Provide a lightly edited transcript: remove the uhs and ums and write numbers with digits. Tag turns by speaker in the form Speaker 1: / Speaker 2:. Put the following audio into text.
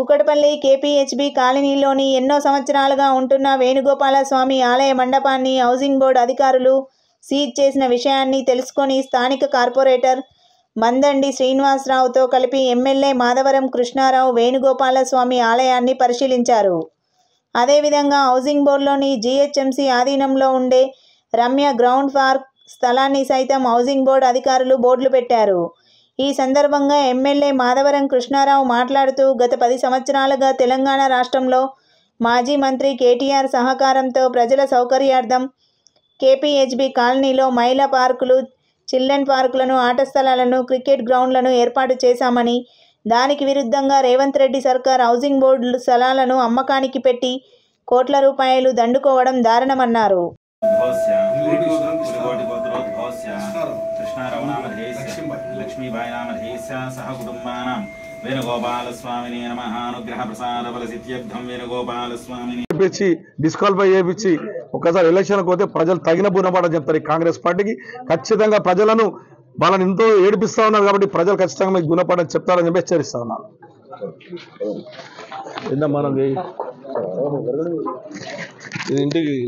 Speaker 1: Kukatpally KPHB కాలనీలోని ఎన్నో సంవత్సరాలుగా ఉంటున్న వేణుగోపాలస్వామి ఆలయ మండపాన్ని హౌసింగ్ బోర్డు అధికారులు సీజ్ చేసిన విషయాన్ని తెలుసుకొని స్థానిక కార్పొరేటర్ మందండి శ్రీనివాసరావుతో కలిపి ఎమ్మెల్యే మాధవరం కృష్ణారావు వేణుగోపాలస్వామి ఆలయాన్ని పరిశీలించారు. అదేవిధంగా హౌసింగ్ బోర్డులోని జీహెచ్ఎంసీ ఆధీనంలో ఉండే రమ్య గ్రౌండ్ పార్క్ స్థలాన్ని సైతం హౌసింగ్ బోర్డు అధికారులు బోర్డులు పెట్టారు. ఈ సందర్భంగా ఎమ్మెల్యే మాధవరం కృష్ణారావు మాట్లాడుతూ గత 10 సంవత్సరాలుగా తెలంగాణ రాష్ట్రంలో మాజీ మంత్రి కేటీఆర్ సహకారంతో ప్రజల సౌకర్యార్థం కేపీహెచ్బీ కాలనీలో మహిళా పార్కులు, చిల్డ్రన్ పార్కులను, ఆట స్థలాలను, క్రికెట్ గ్రౌండ్లను ఏర్పాటు చేశామని, దానికి విరుద్ధంగా రేవంత్ రెడ్డి సర్కార్ హౌసింగ్ బోర్డు స్థలాలను అమ్మకానికి పెట్టి కోట్ల రూపాయలు దండుకోవడం దారుణమన్నారు.
Speaker 2: లక్ష్మీబాయి నామధేయస్య సహ కుటుంబానాం వేణుగోపాలస్వామిని నమః అనుగ్రహ ప్రసాద ఫలసిద్ధ్యర్థం వేణుగోపాలస్వామిని
Speaker 3: డిస్క్వాలిఫై చేయించి ఒకసారి ఎలక్షన్కి పోతే ప్రజలు తగిన గుణపాఠం చెప్తారు. ఈ కాంగ్రెస్ పార్టీకి ఖచ్చితంగా ప్రజలను వాళ్ళని ఎంతో ఏడిపిస్తా ఉన్నారు కాబట్టి ప్రజలు ఖచ్చితంగా మీకు గుణపాఠం చెప్తారని చెప్పి హెచ్చరిస్తా ఉన్నారు. ఇంటికి